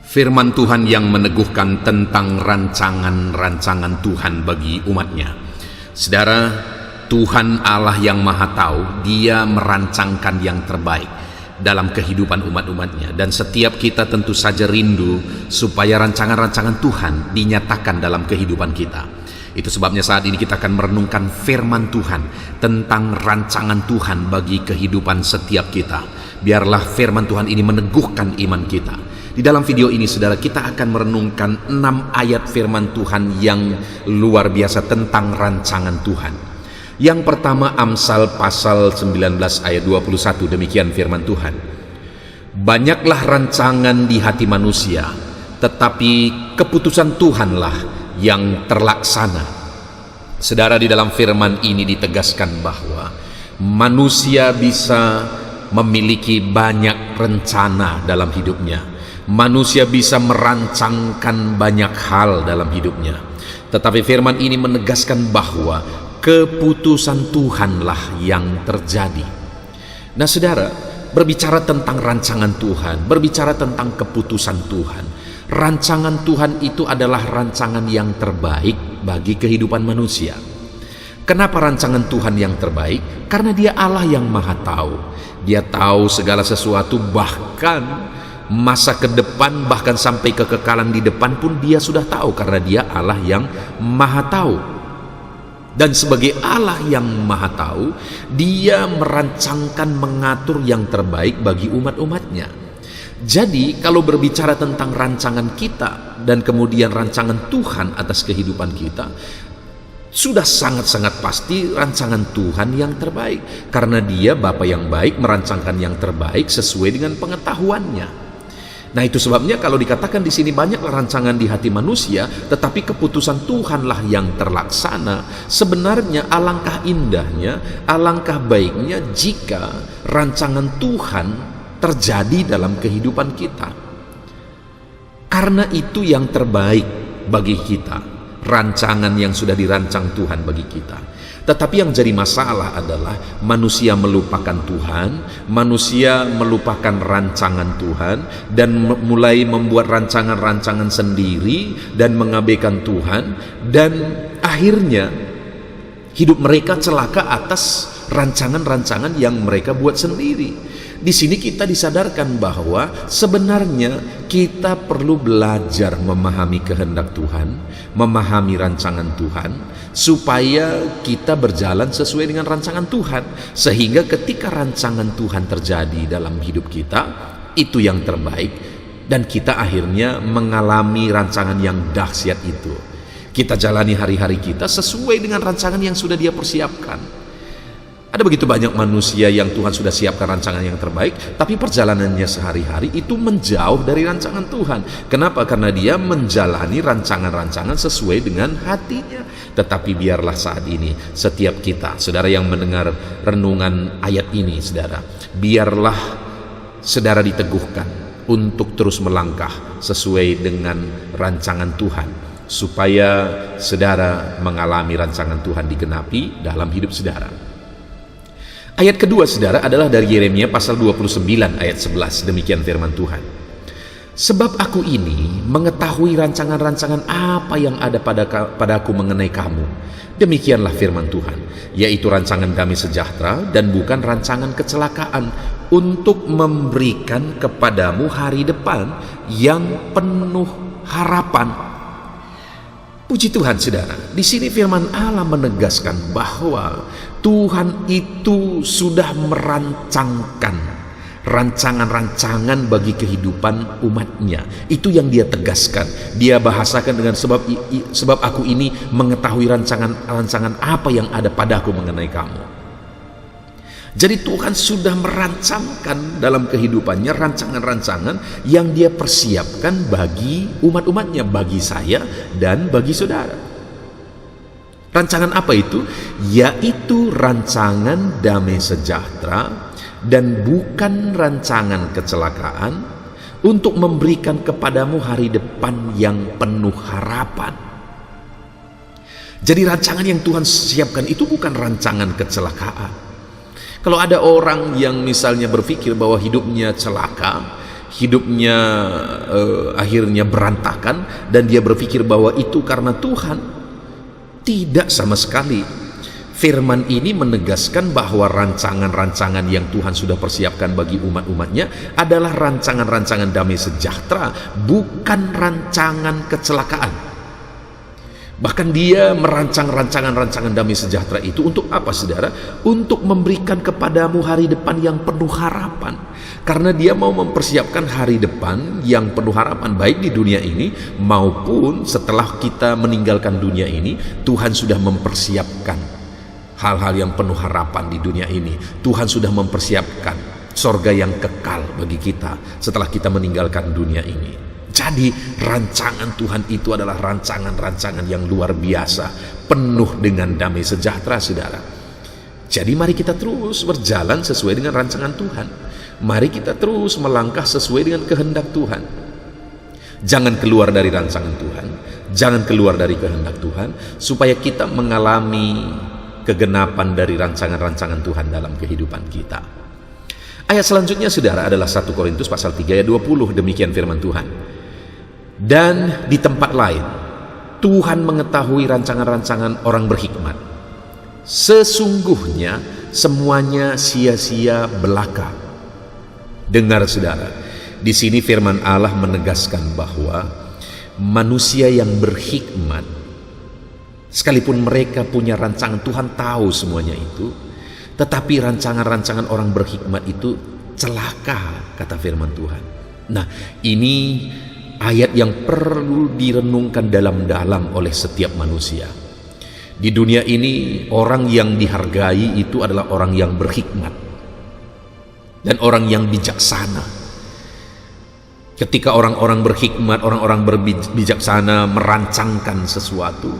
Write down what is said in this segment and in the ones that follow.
Firman Tuhan yang meneguhkan tentang rancangan-rancangan Tuhan bagi umatnya. Saudara, Tuhan Allah yang Maha Tahu, Dia merancangkan yang terbaik dalam kehidupan umat-umatnya. Dan setiap kita tentu saja rindu supaya rancangan-rancangan Tuhan dinyatakan dalam kehidupan kita. Itu sebabnya saat ini kita akan merenungkan firman Tuhan tentang rancangan Tuhan bagi kehidupan setiap kita. Biarlah firman Tuhan ini meneguhkan iman kita. Di dalam video ini, saudara, kita akan merenungkan 6 ayat firman Tuhan yang luar biasa tentang rancangan Tuhan. Yang pertama, Amsal pasal 19 ayat 21, demikian firman Tuhan. Banyaklah rancangan di hati manusia, tetapi keputusan Tuhanlah yang terlaksana. Saudara, di dalam firman ini ditegaskan bahwa manusia bisa memiliki banyak rencana dalam hidupnya. Manusia bisa merancangkan banyak hal dalam hidupnya. Tetapi firman ini menegaskan bahwa keputusan Tuhanlah yang terjadi. Nah, saudara, berbicara tentang rancangan Tuhan, berbicara tentang keputusan Tuhan. Rancangan Tuhan itu adalah rancangan yang terbaik bagi kehidupan manusia. Kenapa rancangan Tuhan yang terbaik? Karena Dia Allah yang Maha Tahu. Dia tahu segala sesuatu, bahkan masa ke depan, bahkan sampai kekekalan di depan pun Dia sudah tahu, karena Dia Allah yang Maha Tahu. Dan sebagai Allah yang Maha Tahu, Dia merancangkan, mengatur yang terbaik bagi umat-umatnya. Jadi kalau berbicara tentang rancangan kita dan kemudian rancangan Tuhan atas kehidupan kita, sudah sangat-sangat pasti rancangan Tuhan yang terbaik, karena Dia Bapa yang baik merancangkan yang terbaik sesuai dengan pengetahuannya. Nah, itu sebabnya kalau dikatakan di sini banyaklah rancangan di hati manusia, tetapi keputusan Tuhanlah yang terlaksana. Sebenarnya alangkah indahnya, alangkah baiknya jika rancangan Tuhan terjadi dalam kehidupan kita. Karena itu yang terbaik bagi kita, rancangan yang sudah dirancang Tuhan bagi kita. Tetapi yang jadi masalah adalah manusia melupakan Tuhan, manusia melupakan rancangan Tuhan, dan mulai membuat rancangan-rancangan sendiri dan mengabaikan Tuhan, dan akhirnya hidup mereka celaka atas rancangan-rancangan yang mereka buat sendiri. Di sini kita disadarkan bahwa sebenarnya kita perlu belajar memahami kehendak Tuhan, memahami rancangan Tuhan, supaya kita berjalan sesuai dengan rancangan Tuhan. Sehingga ketika rancangan Tuhan terjadi dalam hidup kita, itu yang terbaik, dan kita akhirnya mengalami rancangan yang dahsyat itu. Kita jalani hari-hari kita sesuai dengan rancangan yang sudah Dia persiapkan. Ada begitu banyak manusia yang Tuhan sudah siapkan rancangan yang terbaik, tapi perjalanannya sehari-hari itu menjauh dari rancangan Tuhan. Kenapa? Karena dia menjalani rancangan-rancangan sesuai dengan hatinya. Tetapi biarlah saat ini setiap kita, saudara yang mendengar renungan ayat ini, saudara, biarlah saudara diteguhkan untuk terus melangkah sesuai dengan rancangan Tuhan, supaya saudara mengalami rancangan Tuhan digenapi dalam hidup saudara. Ayat kedua, saudara, adalah dari Yeremia pasal 29 ayat 11. Demikian firman Tuhan. Sebab aku ini mengetahui rancangan-rancangan apa yang ada padaku mengenai kamu. Demikianlah firman Tuhan, yaitu rancangan damai sejahtera dan bukan rancangan kecelakaan, untuk memberikan kepadamu hari depan yang penuh harapan. Puji Tuhan, saudara. Di sini firman Allah menegaskan bahwa Tuhan itu sudah merancangkan rancangan-rancangan bagi kehidupan umatnya. Itu yang Dia tegaskan. Dia bahasakan dengan sebab aku ini mengetahui rancangan-rancangan apa yang ada padaku mengenai kamu. Jadi Tuhan sudah merancangkan dalam kehidupannya rancangan-rancangan yang Dia persiapkan bagi umat-umatnya, bagi saya dan bagi saudara. Rancangan apa itu? Yaitu rancangan damai sejahtera dan bukan rancangan kecelakaan, untuk memberikan kepadamu hari depan yang penuh harapan. Jadi rancangan yang Tuhan siapkan itu bukan rancangan kecelakaan. Kalau ada orang yang misalnya berpikir bahwa hidupnya celaka, hidupnya akhirnya berantakan dan dia berpikir bahwa itu karena Tuhan. Tidak sama sekali. Firman ini menegaskan bahwa rancangan-rancangan yang Tuhan sudah persiapkan bagi umat-umatnya adalah rancangan-rancangan damai sejahtera, bukan rancangan kecelakaan. Bahkan dia merancang rancangan-rancangan damai sejahtera itu untuk apa, saudara? Untuk memberikan kepadamu hari depan yang penuh harapan. Karena dia mau mempersiapkan hari depan yang penuh harapan, baik di dunia ini maupun setelah kita meninggalkan dunia ini. Tuhan sudah mempersiapkan hal-hal yang penuh harapan di dunia ini. Tuhan sudah mempersiapkan sorga yang kekal bagi kita setelah kita meninggalkan dunia ini. Jadi rancangan Tuhan itu adalah rancangan-rancangan yang luar biasa, penuh dengan damai sejahtera, saudara. Jadi mari kita terus berjalan sesuai dengan rancangan Tuhan. Mari kita terus melangkah sesuai dengan kehendak Tuhan. Jangan keluar dari rancangan Tuhan, jangan keluar dari kehendak Tuhan, supaya kita mengalami kegenapan dari rancangan-rancangan Tuhan dalam kehidupan kita. Ayat selanjutnya, saudara, adalah 1 Korintus pasal 3 ayat 20. Demikian firman Tuhan. Dan di tempat lain, Tuhan mengetahui rancangan-rancangan orang berhikmat. Sesungguhnya semuanya sia-sia belaka. Dengar, saudara, di sini firman Allah menegaskan bahwa manusia yang berhikmat, sekalipun mereka punya rancangan, Tuhan tahu semuanya itu, tetapi rancangan-rancangan orang berhikmat itu celaka, kata firman Tuhan. Nah, ini ayat yang perlu direnungkan dalam-dalam oleh setiap manusia. Di dunia ini, orang yang dihargai itu adalah orang yang berhikmat dan orang yang bijaksana. Ketika orang-orang berhikmat, orang-orang berbijaksana merancangkan sesuatu,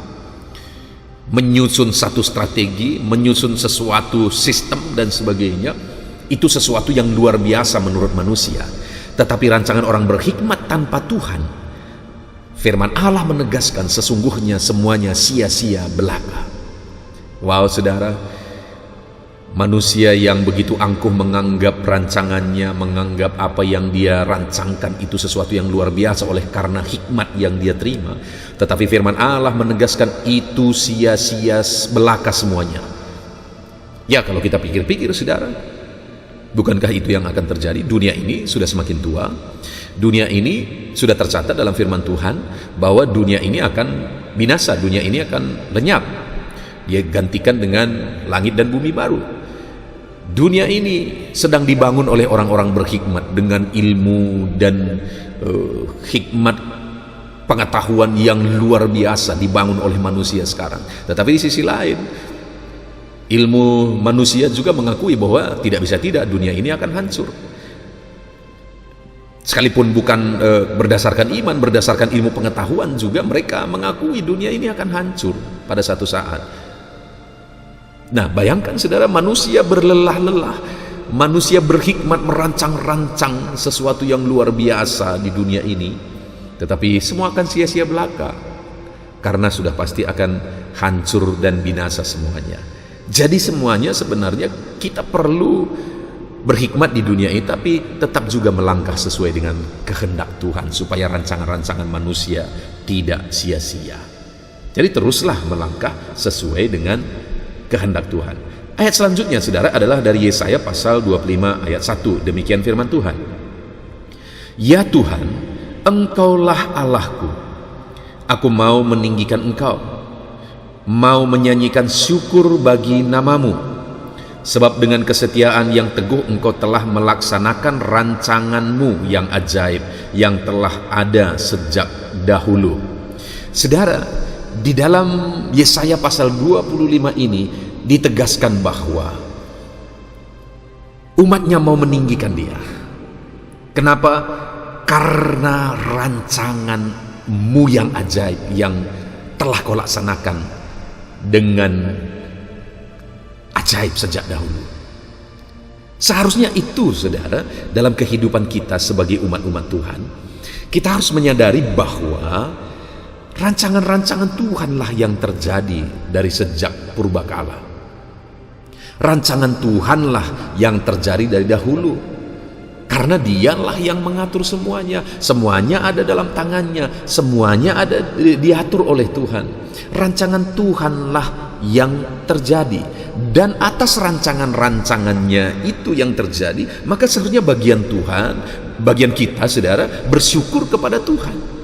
menyusun satu strategi, menyusun sesuatu sistem dan sebagainya, itu sesuatu yang luar biasa menurut manusia. Tetapi rancangan orang berhikmat tanpa Tuhan, firman Allah menegaskan sesungguhnya semuanya sia-sia belaka. Wow, saudara, manusia yang begitu angkuh menganggap rancangannya, menganggap apa yang dia rancangkan itu sesuatu yang luar biasa oleh karena hikmat yang dia terima. Tetapi firman Allah menegaskan itu sia-sia belaka semuanya. Ya, kalau kita pikir-pikir, saudara, bukankah itu yang akan terjadi? Dunia ini sudah semakin tua. Dunia ini sudah tercatat dalam firman Tuhan bahwa dunia ini akan binasa, dunia ini akan lenyap. Dia gantikan dengan langit dan bumi baru. Dunia ini sedang dibangun oleh orang-orang berhikmat dengan ilmu dan hikmat pengetahuan yang luar biasa dibangun oleh manusia sekarang. Tetapi di sisi lain, ilmu manusia juga mengakui bahwa tidak bisa tidak, dunia ini akan hancur. Sekalipun bukan berdasarkan iman, berdasarkan ilmu pengetahuan juga mereka mengakui dunia ini akan hancur pada satu saat. Nah, bayangkan, saudara, manusia berlelah-lelah, manusia berhikmat merancang-rancang sesuatu yang luar biasa di dunia ini, tetapi semua akan sia-sia belaka karena sudah pasti akan hancur dan binasa semuanya. Jadi semuanya sebenarnya kita perlu berhikmat di dunia ini, tapi tetap juga melangkah sesuai dengan kehendak Tuhan supaya rancangan-rancangan manusia tidak sia-sia. Jadi teruslah melangkah sesuai dengan kehendak Tuhan. Ayat selanjutnya, saudara, adalah dari Yesaya pasal 25 ayat 1. Demikian firman Tuhan. Ya Tuhan, Engkaulah Allahku. Aku mau meninggikan Engkau, mau menyanyikan syukur bagi namamu. Sebab dengan kesetiaan yang teguh Engkau telah melaksanakan rancanganmu yang ajaib, yang telah ada sejak dahulu. Saudara, di dalam Yesaya pasal 25 ini ditegaskan bahwa umatnya mau meninggikan dia. Kenapa? Karena rancanganmu yang ajaib yang telah kau laksanakan dengan ajaib sejak dahulu. Seharusnya itu, saudara, dalam kehidupan kita sebagai umat-umat Tuhan, kita harus menyadari bahwa rancangan-rancangan Tuhanlah yang terjadi dari sejak purbakala. Rancangan Tuhanlah yang terjadi dari dahulu. Karena dialah yang mengatur semuanya. Semuanya ada dalam tangannya. Semuanya ada diatur oleh Tuhan. Rancangan Tuhanlah yang terjadi. Dan atas rancangan-rancangannya itu yang terjadi, maka seharusnya bagian Tuhan, bagian kita saudara, bersyukur kepada Tuhan.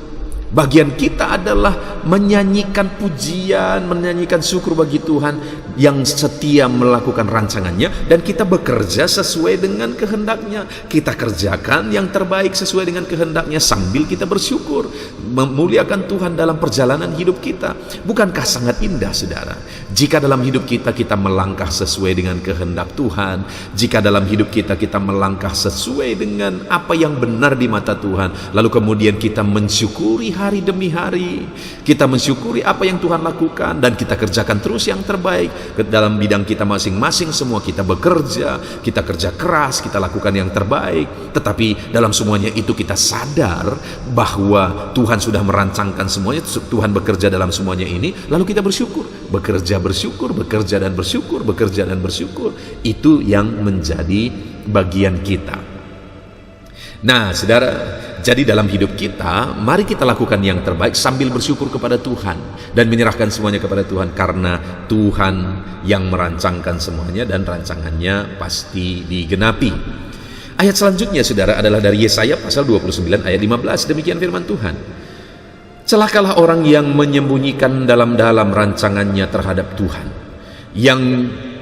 Bagian kita adalah menyanyikan pujian, menyanyikan syukur bagi Tuhan yang setia melakukan rancangannya, dan kita bekerja sesuai dengan kehendaknya. Kita kerjakan yang terbaik sesuai dengan kehendaknya sambil kita bersyukur, memuliakan Tuhan dalam perjalanan hidup kita. Bukankah sangat indah saudara, jika dalam hidup kita melangkah sesuai dengan kehendak Tuhan, jika dalam hidup kita melangkah sesuai dengan apa yang benar di mata Tuhan, lalu kemudian kita mensyukuri hari demi hari, kita mensyukuri apa yang Tuhan lakukan, dan kita kerjakan terus yang terbaik dalam bidang kita masing-masing. Semua kita bekerja, kita kerja keras, kita lakukan yang terbaik, tetapi dalam semuanya itu kita sadar bahwa Tuhan sudah merancangkan semuanya. Tuhan bekerja dalam semuanya ini, lalu kita bersyukur, bekerja bersyukur, bekerja dan bersyukur, bekerja dan bersyukur. Itu yang menjadi bagian kita. Nah saudara, jadi dalam hidup kita, mari kita lakukan yang terbaik sambil bersyukur kepada Tuhan dan menyerahkan semuanya kepada Tuhan, karena Tuhan yang merancangkan semuanya dan rancangannya pasti digenapi. Ayat selanjutnya saudara adalah dari Yesaya pasal 29 ayat 15. Demikian firman Tuhan. Celakalah orang yang menyembunyikan dalam-dalam rancangannya terhadap Tuhan, yang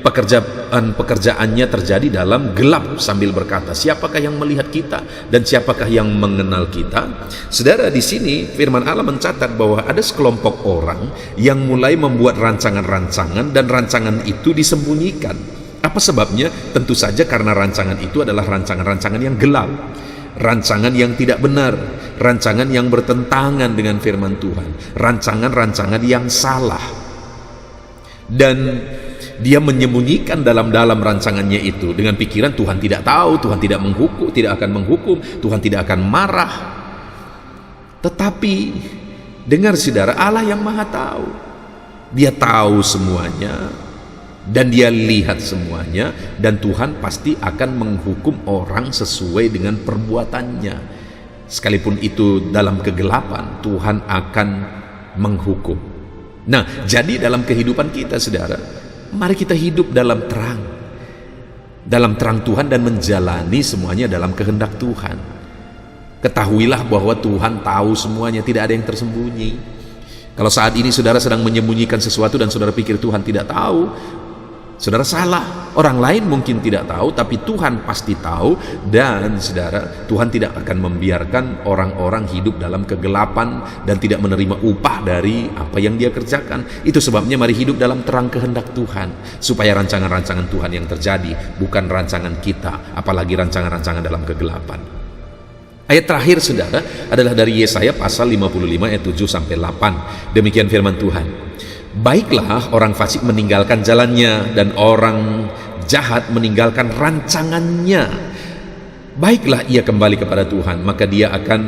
pekerjaannya terjadi dalam gelap sambil berkata, siapakah yang melihat kita dan siapakah yang mengenal kita? Saudara, di sini firman Allah mencatat bahwa ada sekelompok orang yang mulai membuat rancangan-rancangan, dan rancangan itu disembunyikan. Apa sebabnya? Tentu saja karena rancangan itu adalah rancangan-rancangan yang gelap, rancangan yang tidak benar, rancangan yang bertentangan dengan firman Tuhan, rancangan-rancangan yang salah. Dan dia menyembunyikan dalam-dalam rancangannya itu dengan pikiran Tuhan tidak tahu, Tuhan tidak menghukum, tidak akan menghukum, Tuhan tidak akan marah. Tetapi dengar saudara, Allah yang Maha tahu. Dia tahu semuanya dan dia lihat semuanya, dan Tuhan pasti akan menghukum orang sesuai dengan perbuatannya. Sekalipun itu dalam kegelapan, Tuhan akan menghukum. Nah, jadi dalam kehidupan kita saudara, mari kita hidup dalam terang Tuhan dan menjalani semuanya dalam kehendak Tuhan. Ketahuilah bahwa Tuhan tahu semuanya, tidak ada yang tersembunyi. Kalau saat ini saudara sedang menyembunyikan sesuatu dan saudara pikir Tuhan tidak tahu, saudara salah. Orang lain mungkin tidak tahu, tapi Tuhan pasti tahu. Dan saudara, Tuhan tidak akan membiarkan orang-orang hidup dalam kegelapan dan tidak menerima upah dari apa yang dia kerjakan. Itu sebabnya mari hidup dalam terang kehendak Tuhan, supaya rancangan-rancangan Tuhan yang terjadi, bukan rancangan kita, apalagi rancangan-rancangan dalam kegelapan. Ayat terakhir saudara adalah dari Yesaya pasal 55 ayat 7-8. Demikian firman Tuhan. Baiklah orang fasik meninggalkan jalannya, dan orang jahat meninggalkan rancangannya. Baiklah ia kembali kepada Tuhan, maka dia akan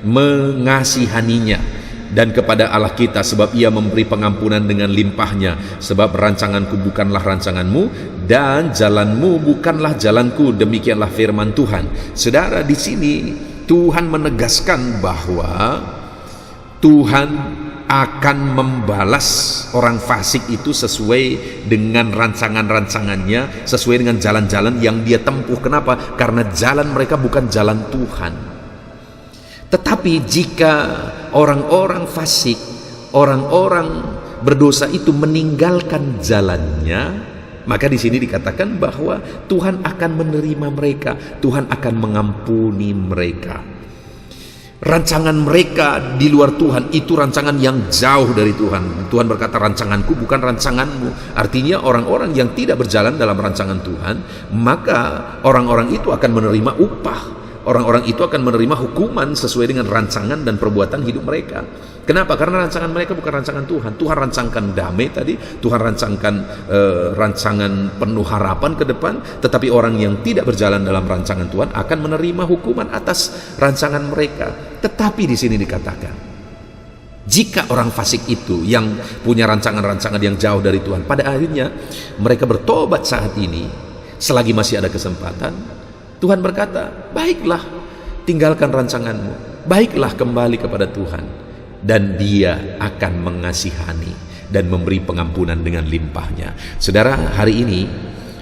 mengasihaninya, dan kepada Allah kita, sebab ia memberi pengampunan dengan limpahnya. Sebab rancanganku bukanlah rancanganmu, dan jalanmu bukanlah jalanku. Demikianlah firman Tuhan. Saudara, di sini Tuhan menegaskan bahwa Tuhan akan membalas orang fasik itu sesuai dengan rancangan-rancangannya, sesuai dengan jalan-jalan yang dia tempuh. Kenapa? Karena jalan mereka bukan jalan Tuhan. Tetapi jika orang-orang fasik, orang-orang berdosa itu meninggalkan jalannya, maka di sini dikatakan bahwa Tuhan akan menerima mereka, Tuhan akan mengampuni mereka. Rancangan mereka di luar Tuhan itu rancangan yang jauh dari Tuhan. Tuhan berkata, rancanganku bukan rancanganmu. Artinya orang-orang yang tidak berjalan dalam rancangan Tuhan, maka orang-orang itu akan menerima upah. Orang-orang itu akan menerima hukuman sesuai dengan rancangan dan perbuatan hidup mereka. Kenapa? Karena rancangan mereka bukan rancangan Tuhan. Tuhan rancangkan damai tadi, Tuhan rancangkan rancangan penuh harapan ke depan, tetapi orang yang tidak berjalan dalam rancangan Tuhan akan menerima hukuman atas rancangan mereka. Tetapi di sini dikatakan, jika orang fasik itu yang punya rancangan-rancangan yang jauh dari Tuhan, pada akhirnya mereka bertobat saat ini, selagi masih ada kesempatan, Tuhan berkata, baiklah, tinggalkan rancanganmu, baiklah kembali kepada Tuhan, dan Dia akan mengasihani dan memberi pengampunan dengan limpahnya. Saudara, hari ini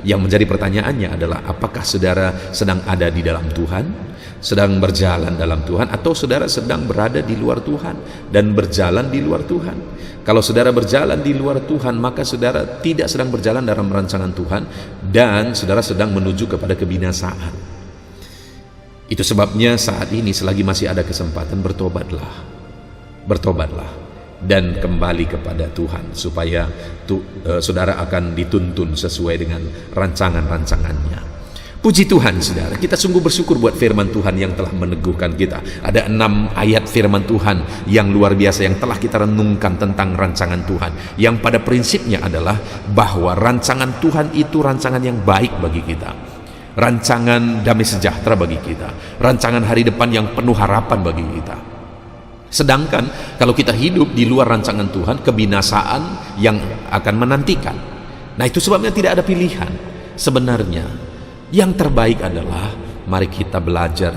yang menjadi pertanyaannya adalah, apakah saudara sedang ada di dalam Tuhan, sedang berjalan dalam Tuhan, atau saudara sedang berada di luar Tuhan dan berjalan di luar Tuhan? Kalau saudara berjalan di luar Tuhan, maka saudara tidak sedang berjalan dalam rancangan Tuhan, dan saudara sedang menuju kepada kebinasaan. Itu sebabnya saat ini selagi masih ada kesempatan, bertobatlah dan kembali kepada Tuhan, supaya saudara akan dituntun sesuai dengan rancangan-rancangannya. Puji Tuhan, saudara, kita sungguh bersyukur buat firman Tuhan yang telah meneguhkan kita. Ada 6 ayat firman Tuhan yang luar biasa yang telah kita renungkan tentang rancangan Tuhan, yang pada prinsipnya adalah bahwa rancangan Tuhan itu rancangan yang baik bagi kita, rancangan damai sejahtera bagi kita, rancangan hari depan yang penuh harapan bagi kita. Sedangkan kalau kita hidup di luar rancangan Tuhan, kebinasaan yang akan menantikan. Nah, itu sebabnya tidak ada pilihan. Sebenarnya yang terbaik adalah mari kita belajar,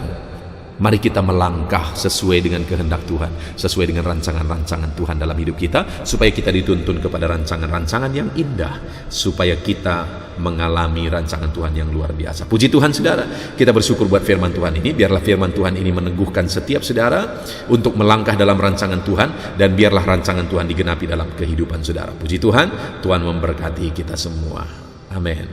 mari kita melangkah sesuai dengan kehendak Tuhan, sesuai dengan rancangan-rancangan Tuhan dalam hidup kita, supaya kita dituntun kepada rancangan-rancangan yang indah, supaya kita mengalami rancangan Tuhan yang luar biasa. Puji Tuhan, saudara, kita bersyukur buat firman Tuhan ini. Biarlah firman Tuhan ini meneguhkan setiap saudara untuk melangkah dalam rancangan Tuhan, dan biarlah rancangan Tuhan digenapi dalam kehidupan saudara. Puji Tuhan, Tuhan memberkati kita semua. Amin.